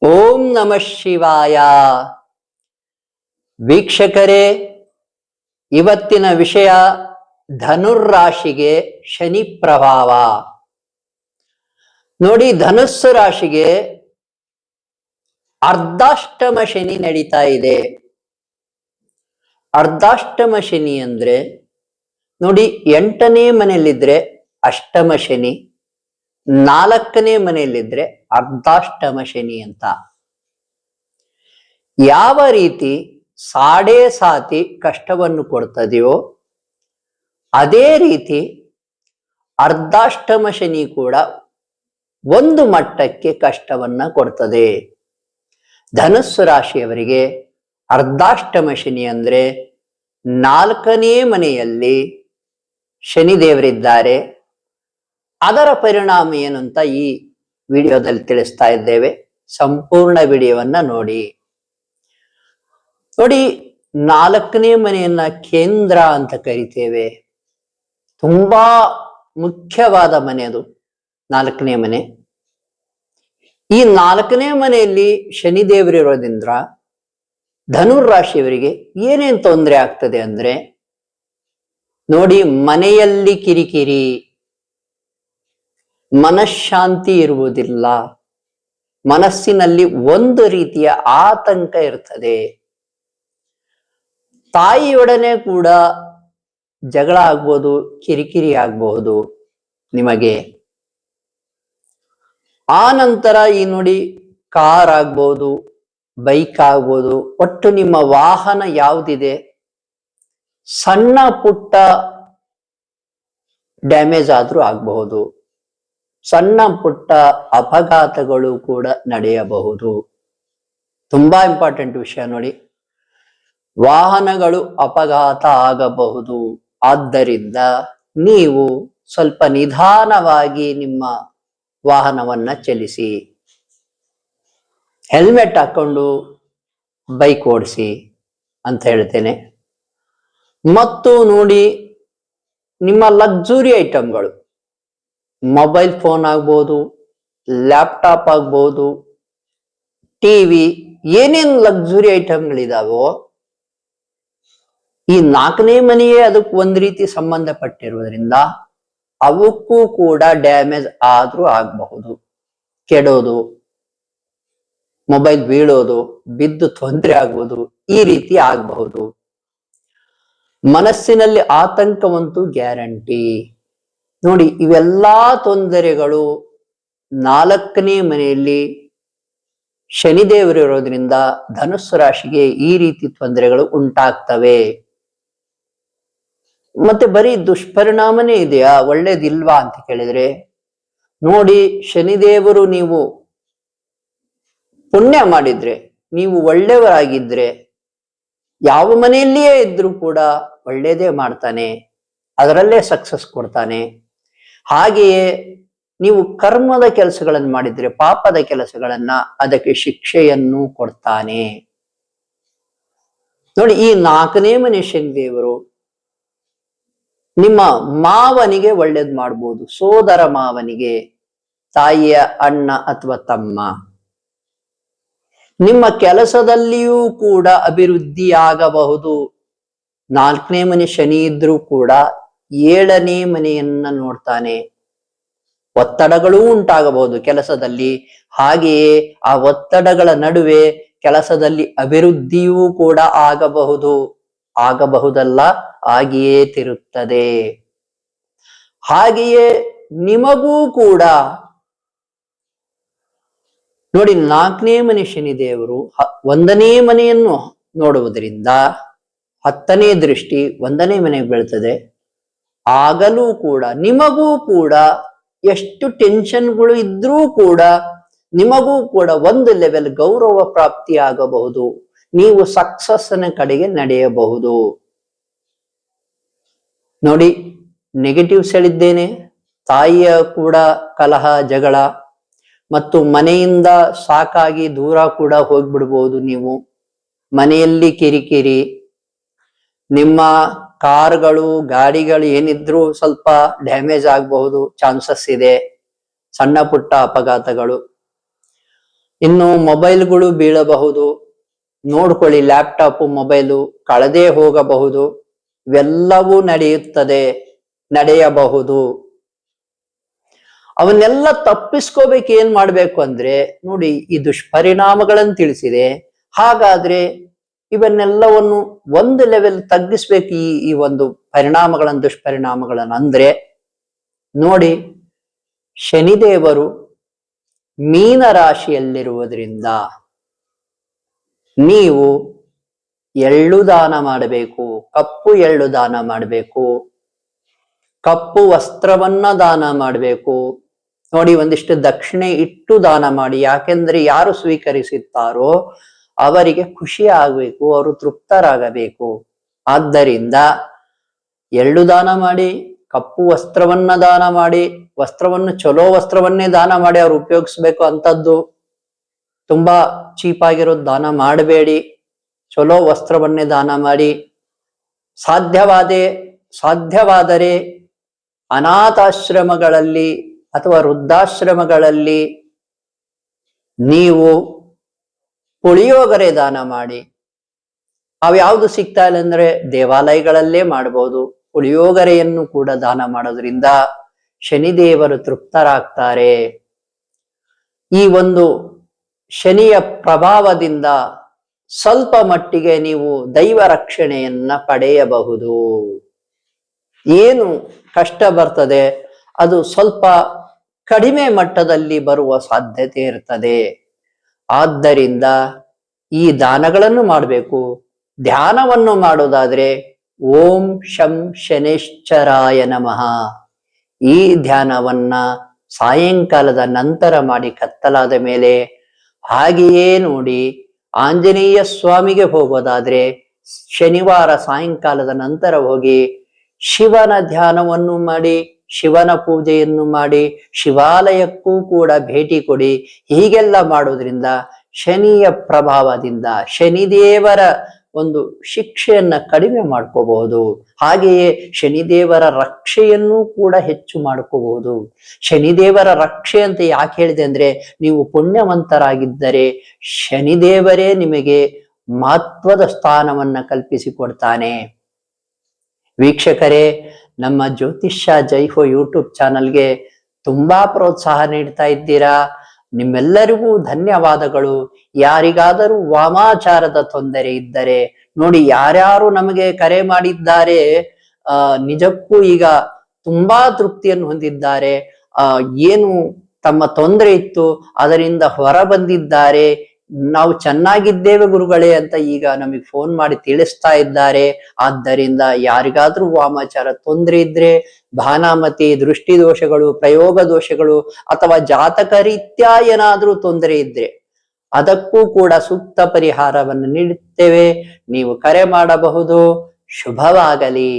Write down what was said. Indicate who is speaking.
Speaker 1: ಓಂ ನಮಃ ಶಿವಾಯ. ವೀಕ್ಷಕರೇ, ಇವತ್ತಿನ ವಿಷಯ ಧನುರ್ರಾಶಿಗೆ ಶನಿ ಪ್ರಭಾವ. ನೋಡಿ, ಧನುಸ್ಸು ರಾಶಿಗೆ ಅರ್ಧಾಷ್ಟಮ ಶನಿ ನಡೀತಾ ಇದೆ. ಅರ್ಧಾಷ್ಟಮ ಶನಿ ಅಂದ್ರೆ ನೋಡಿ, 8ನೇ ಮನೆಯಲ್ಲಿದ್ರೆ ಅಷ್ಟಮ ಶನಿ, 4ನೇ ಮನೆಯಲ್ಲಿದ್ರೆ ಅರ್ಧಾಷ್ಟಮ ಶನಿ ಅಂತ. ಯಾವ ರೀತಿ ಸಾಡೆ ಸಾತಿ ಕಷ್ಟವನ್ನು ಕೊಡ್ತದೆಯೋ ಅದೇ ರೀತಿ ಅರ್ಧಾಷ್ಟಮ ಶನಿ ಕೂಡ ಒಂದು ಮಟ್ಟಕ್ಕೆ ಕಷ್ಟವನ್ನ ಕೊಡ್ತದೆ. ಧನುಸ್ಸು ರಾಶಿಯವರಿಗೆ ಅರ್ಧಾಷ್ಟಮ ಶನಿ ಅಂದ್ರೆ 4ನೇ ಮನೆಯಲ್ಲಿ ಶನಿದೇವರಿದ್ದಾರೆ. ಅದರ ಪರಿಣಾಮ ಏನು ಅಂತ ಈ ವಿಡಿಯೋದಲ್ಲಿ ತಿಳಿಸ್ತಾ ಇದ್ದೇವೆ. ಸಂಪೂರ್ಣ ವಿಡಿಯೋವನ್ನ ನೋಡಿ. 4ನೇ ಮನೆಯನ್ನ ಕೇಂದ್ರ ಅಂತ ಕರಿತೇವೆ. ತುಂಬಾ ಮುಖ್ಯವಾದ ಮನೆ ಅದು 4ನೇ ಮನೆ. ಈ 4ನೇ ಮನೆಯಲ್ಲಿ ಶನಿದೇವರಿರೋದ್ರಿಂದ ಧನುರ್ರಾಶಿಯವರಿಗೆ ಏನೇನ್ ತೊಂದರೆ ಆಗ್ತದೆ ಅಂದ್ರೆ ನೋಡಿ, ಮನೆಯಲ್ಲಿ ಕಿರಿಕಿರಿ, ಮನಃಶಾಂತಿ ಇರುವುದಿಲ್ಲ, ಮನಸ್ಸಿನಲ್ಲಿ ಒಂದು ರೀತಿಯ ಆತಂಕ ಇರ್ತದೆ. ತಾಯಿಯೊಡನೆ ಕೂಡ ಜಗಳ ಆಗ್ಬೋದು, ಕಿರಿಕಿರಿ ಆಗ್ಬಹುದು ನಿಮಗೆ. ಆ ನಂತರ ನೋಡಿ, ಕಾರ್ ಆಗ್ಬೋದು, ಬೈಕ್ ಆಗ್ಬೋದು, ಒಟ್ಟು ನಿಮ್ಮ ವಾಹನ ಯಾವುದಿದೆ ಸಣ್ಣ ಪುಟ್ಟ ಡ್ಯಾಮೇಜ್ ಆದ್ರೂ ಆಗಬಹುದು. ಸಣ್ಣ ಪುಟ್ಟ ಅಪಘಾತಗಳು ಕೂಡ ನಡೆಯಬಹುದು. ತುಂಬಾ ಇಂಪಾರ್ಟೆಂಟ್ ವಿಷಯ ನೋಡಿ, ವಾಹನಗಳು ಅಪಘಾತ ಆಗಬಹುದು. ಆದ್ದರಿಂದ ನೀವು ಸ್ವಲ್ಪ ನಿಧಾನವಾಗಿ ನಿಮ್ಮ ವಾಹನವನ್ನ ಚಲಿಸಿ, ಹೆಲ್ಮೆಟ್ ಹಾಕೊಂಡು ಬೈಕ್ ಓಡಿಸಿ ಅಂತ ಹೇಳ್ತೇನೆ. ಮತ್ತು ನೋಡಿ, ನಿಮ್ಮ ಲಕ್ಸುರಿ ಐಟಮ್ಗಳು, ಮೊಬೈಲ್ ಫೋನ್ ಆಗ್ಬೋದು, ಲ್ಯಾಪ್ಟಾಪ್ ಆಗ್ಬೋದು, ಟಿವಿ, ಏನೇನು ಲಕ್ಸುರಿ ಐಟಮ್ಗಳಿದಾವೋ ಈ 4ನೇ ಮನೆಯೇ ಅದಕ್ಕೆ ಒಂದ್ ರೀತಿ ಸಂಬಂಧಪಟ್ಟಿರುವುದರಿಂದ ಅವಕ್ಕೂ ಕೂಡ ಡ್ಯಾಮೇಜ್ ಆದ್ರೂ ಆಗಬಹುದು. ಕೆಡೋದು, ಮೊಬೈಲ್ ಬೀಳೋದು, ಬಿದ್ದು ತೊಂದರೆ ಆಗ್ಬೋದು, ಈ ರೀತಿ ಆಗಬಹುದು. ಮನಸ್ಸಿನಲ್ಲಿ ಆತಂಕವಂತೂ ಗ್ಯಾರಂಟಿ. ನೋಡಿ, ಇವೆಲ್ಲಾ ತೊಂದರೆಗಳು 4ನೇ ಮನೆಯಲ್ಲಿ ಶನಿದೇವರು ಇರೋದ್ರಿಂದ ಧನುಸ್ಸು ರಾಶಿಗೆ ಈ ರೀತಿ ತೊಂದರೆಗಳು ಉಂಟಾಗ್ತವೆ. ಮತ್ತೆ ಬರೀ ದುಷ್ಪರಿಣಾಮನೇ ಇದೆಯಾ, ಒಳ್ಳೇದಿಲ್ವಾ ಅಂತ ಕೇಳಿದ್ರೆ ನೋಡಿ, ಶನಿದೇವರು ನೀವು ಪುಣ್ಯ ಮಾಡಿದ್ರೆ, ನೀವು ಒಳ್ಳೆಯವರಾಗಿದ್ರೆ ಯಾವ ಮನೆಯಲ್ಲಿಯೇ ಇದ್ರೂ ಕೂಡ ಒಳ್ಳೇದೇ ಮಾಡ್ತಾನೆ, ಅದರಲ್ಲೇ ಸಕ್ಸಸ್ ಕೊಡ್ತಾನೆ. ಹಾಗೆಯೇ ನೀವು ಕರ್ಮದ ಕೆಲಸಗಳನ್ನು ಮಾಡಿದ್ರೆ, ಪಾಪದ ಕೆಲಸಗಳನ್ನ, ಅದಕ್ಕೆ ಶಿಕ್ಷೆಯನ್ನು ಕೊಡ್ತಾನೆ. ನೋಡಿ, ಈ 4ನೇ ಮನೆ ಶನಿದೇವರು ನಿಮ್ಮ ಮಾವನಿಗೆ ಒಳ್ಳೇದ್ ಮಾಡ್ಬೋದು, ಸೋದರ ಮಾವನಿಗೆ, ತಾಯಿಯ ಅಣ್ಣ ಅಥವಾ ತಮ್ಮ. ನಿಮ್ಮ ಕೆಲಸದಲ್ಲಿಯೂ ಕೂಡ ಅಭಿವೃದ್ಧಿ ಆಗಬಹುದು. 4ನೇ ಮನೆ ಶನಿ ಇದ್ರೂ ಕೂಡ 7ನೇ ಮನೆಯನ್ನ ನೋಡ್ತಾನೆ. ಒತ್ತಡಗಳೂ ಉಂಟಾಗಬಹುದು ಕೆಲಸದಲ್ಲಿ. ಹಾಗೆಯೇ ಆ ಒತ್ತಡಗಳ ನಡುವೆ ಕೆಲಸದಲ್ಲಿ ಅಭಿವೃದ್ಧಿಯೂ ಕೂಡ ಆಗಬಹುದಲ್ಲ, ಆಗಿಯೇ ತಿರುತ್ತದೆ. ಹಾಗೆಯೇ ನಿಮಗೂ ಕೂಡ ನೋಡಿ, 4ನೇ ಮನೆ ಶನಿದೇವರು 1ನೇ ಮನೆಯನ್ನು ನೋಡುವುದರಿಂದ 10ನೇ ದೃಷ್ಟಿ 1ನೇ ಮನೆಗೆ ಬೀಳ್ತದೆ. ಆಗಲೂ ಕೂಡ ನಿಮಗೂ ಕೂಡ ಎಷ್ಟು ಟೆನ್ಷನ್ಗಳು ಇದ್ರೂ ಕೂಡ ನಿಮಗೂ ಕೂಡ ಒಂದು ಲೆವೆಲ್ ಗೌರವ ಪ್ರಾಪ್ತಿ ಆಗಬಹುದು. ನೀವು ಸಕ್ಸಸ್ನ ಕಡೆಗೆ ನಡೆಯಬಹುದು. ನೋಡಿ, ನೆಗೆಟಿವ್ಸ್ ಹೇಳಿದ್ದೇನೆ. ತಾಯಿಯ ಕೂಡ ಕಲಹ, ಜಗಳ, ಮತ್ತು ಮನೆಯಿಂದ ಸಾಕಾಗಿ ದೂರ ಕೂಡ ಹೋಗ್ಬಿಡ್ಬಹುದು. ನೀವು ಮನೆಯಲ್ಲಿ ಕಿರಿಕಿರಿ, ನಿಮ್ಮ ಕಾರ್ಗಳು, ಗಾಡಿಗಳು ಏನಿದ್ರು ಸ್ವಲ್ಪ ಡ್ಯಾಮೇಜ್ ಆಗಬಹುದು, ಚಾನ್ಸಸ್ ಇದೆ. ಸಣ್ಣ ಪುಟ್ಟ ಅಪಘಾತಗಳು. ಇನ್ನು ಮೊಬೈಲ್ಗಳು ಬೀಳಬಹುದು. ನೋಡ್ಕೊಳ್ಳಿ, ಲ್ಯಾಪ್ಟಾಪ್ ಮೊಬೈಲು ಕಳೆದೇ ಹೋಗಬಹುದು. ಇವೆಲ್ಲವೂ ನಡೆಯಬಹುದು. ಅವನ್ನೆಲ್ಲ ತಪ್ಪಿಸ್ಕೋಬೇಕು. ಏನ್ ಮಾಡ್ಬೇಕು ಅಂದ್ರೆ ನೋಡಿ, ಈ ದುಷ್ಪರಿಣಾಮಗಳನ್ನು ತಿಳಿಸಿದೆ. ಹಾಗಾದ್ರೆ ಇವನ್ನೆಲ್ಲವನ್ನು ಒಂದು ಲೆವೆಲ್ ತಗ್ಗಿಸ್ಬೇಕು, ಈ ಒಂದು ದುಷ್ಪರಿಣಾಮಗಳನ್ನು. ಅಂದ್ರೆ ನೋಡಿ, ಶನಿದೇವರು ಮೀನ ರಾಶಿಯಲ್ಲಿರುವುದರಿಂದ ನೀವು ಎಳ್ಳು ದಾನ ಮಾಡಬೇಕು, ಕಪ್ಪು ಎಳ್ಳು ದಾನ ಮಾಡಬೇಕು, ಕಪ್ಪು ವಸ್ತ್ರವನ್ನ ದಾನ ಮಾಡಬೇಕು. ನೋಡಿ, ಒಂದಿಷ್ಟು ದಕ್ಷಿಣೆ ಇಟ್ಟು ದಾನ ಮಾಡಿ. ಯಾಕೆಂದ್ರೆ ಯಾರು ಸ್ವೀಕರಿಸುತ್ತಾರೋ ಅವರಿಗೆ ಖುಷಿ ಆಗ್ಬೇಕು, ಅವರು ತೃಪ್ತರಾಗಬೇಕು. ಆದ್ದರಿಂದ ಎಳ್ಳು ದಾನ ಮಾಡಿ, ಕಪ್ಪು ವಸ್ತ್ರವನ್ನ ದಾನ ಮಾಡಿ. ವಸ್ತ್ರವನ್ನು ಚಲೋ ವಸ್ತ್ರವನ್ನೇ ದಾನ ಮಾಡಿ ಅವ್ರು ಉಪಯೋಗಿಸ್ಬೇಕು. ಅಂತದ್ದು ತುಂಬಾ ಚೀಪ್ ಆಗಿರೋದು ದಾನ ಮಾಡಬೇಡಿ. ಚಲೋ ವಸ್ತ್ರವನ್ನೇ ದಾನ ಮಾಡಿ. ಸಾಧ್ಯವಾದರೆ ಅನಾಥಾಶ್ರಮಗಳಲ್ಲಿ ಅಥವಾ ವೃದ್ಧಾಶ್ರಮಗಳಲ್ಲಿ ನೀವು ಪುಳಿಯೋಗರೆ ದಾನ ಮಾಡಿ. ಯಾವುದು ಸಿಗ್ತಾ ಇಲ್ಲ ಅಂದ್ರೆ ದೇವಾಲಯಗಳಲ್ಲೇ ಮಾಡಬಹುದು. ಪುಳಿಯೋಗರೆಯನ್ನು ಕೂಡ ದಾನ ಮಾಡೋದ್ರಿಂದ ಶನಿದೇವರು ತೃಪ್ತರಾಗ್ತಾರೆ. ಈ ಒಂದು ಶನಿಯ ಪ್ರಭಾವದಿಂದ ಸ್ವಲ್ಪ ಮಟ್ಟಿಗೆ ನೀವು ದೈವ ರಕ್ಷಣೆಯನ್ನ ಪಡೆಯಬಹುದು. ಏನು ಕಷ್ಟ ಬರ್ತದೆ ಅದು ಸ್ವಲ್ಪ ಕಡಿಮೆ ಮಟ್ಟದಲ್ಲಿ ಬರುವ ಸಾಧ್ಯತೆ ಇರ್ತದೆ. ಆದ್ದರಿಂದ ಈ ದಾನಗಳನ್ನು ಮಾಡಬೇಕು. ಧ್ಯಾನವನ್ನು ಮಾಡೋದಾದ್ರೆ ಓಂ ಶಂ ಶನೇಶ್ಚರಾಯ ನಮಃ, ಈ ಧ್ಯಾನವನ್ನ ಸಾಯಂಕಾಲದ ನಂತರ ಮಾಡಿ, ಕತ್ತಲಾದ ಮೇಲೆ. ಹಾಗೆಯೇ ನೋಡಿ, ಆಂಜನೇಯ ಸ್ವಾಮಿಗೆ ಹೋಗೋದಾದ್ರೆ ಶನಿವಾರ ಸಾಯಂಕಾಲದ ನಂತರ ಹೋಗಿ ಶಿವನ ಧ್ಯಾನವನ್ನು ಮಾಡಿ, ಶಿವನ ಪೂಜೆಯನ್ನು ಮಾಡಿ, ಶಿವಾಲಯಕ್ಕೂ ಕೂಡ ಭೇಟಿ ಕೊಡಿ. ಹೀಗೆಲ್ಲ ಮಾಡೋದ್ರಿಂದ ಶನಿಯ ಪ್ರಭಾವದಿಂದ ಶನಿದೇವರ ಒಂದು ಶಿಕ್ಷೆಯನ್ನ ಕಡಿಮೆ ಮಾಡ್ಕೋಬಹುದು. ಹಾಗೆಯೇ ಶನಿದೇವರ ರಕ್ಷೆಯನ್ನು ಕೂಡ ಹೆಚ್ಚು ಮಾಡ್ಕೋಬಹುದು. ಶನಿದೇವರ ರಕ್ಷೆ ಅಂತ ಯಾಕೆ ಹೇಳಿದೆ ಅಂದ್ರೆ, ನೀವು ಪುಣ್ಯವಂತರಾಗಿದ್ದರೆ ಶನಿದೇವರೇ ನಿಮಗೆ ಮಹತ್ವದ ಸ್ಥಾನವನ್ನ ಕಲ್ಪಿಸಿಕೊಡ್ತಾನೆ. ವೀಕ್ಷಕರೇ, ನಮ್ಮ ಜ್ಯೋತಿಷ್ಯ ಜೈಹೋ ಯೂಟ್ಯೂಬ್ ಚಾನಲ್ಗೆ ತುಂಬಾ ಪ್ರೋತ್ಸಾಹ ನೀಡ್ತಾ ಇದ್ದೀರಾ. ನಿಮ್ಮೆಲ್ಲರಿಗೂ ಧನ್ಯವಾದಗಳು. ಯಾರಿಗಾದರೂ ವಾಮಾಚಾರದ ತೊಂದರೆ ಇದ್ದರೆ ನೋಡಿ, ಯಾರ್ಯಾರು ನಮಗೆ ಕರೆ ಮಾಡಿದ್ದಾರೆ ನಿಜಕ್ಕೂ ಈಗ ತುಂಬಾ ತೃಪ್ತಿಯನ್ನು ಹೊಂದಿದ್ದಾರೆ. ಏನು ತಮ್ಮ ತೊಂದರೆ ಇತ್ತು ಅದರಿಂದ ಹೊರ ಬಂದಿದ್ದಾರೆ. ನಾವು ಚೆನ್ನಾಗಿದ್ದೇವೆ ಗುರುಗಳೇ ಅಂತ ಈಗ ನಮಗೆ ಫೋನ್ ಮಾಡಿ ತಿಳಿಸ್ತಾ ಇದ್ದಾರೆ. ಆದ್ದರಿಂದ ಯಾರಿಗಾದ್ರೂ ವಾಮಾಚಾರ ತೊಂದರೆ ಇದ್ರೆ, ಭಾನಾಮತಿ, ದೃಷ್ಟಿ ದೋಷಗಳು, ಪ್ರಯೋಗ ದೋಷಗಳು ಅಥವಾ ಜಾತಕ ರೀತ್ಯ ಏನಾದ್ರೂ ತೊಂದರೆ ಇದ್ರೆ ಅದಕ್ಕೂ ಕೂಡ ಸೂಕ್ತ ಪರಿಹಾರವನ್ನು ನೀಡುತ್ತೇವೆ. ನೀವು ಕರೆ ಮಾಡಬಹುದು. ಶುಭವಾಗಲಿ.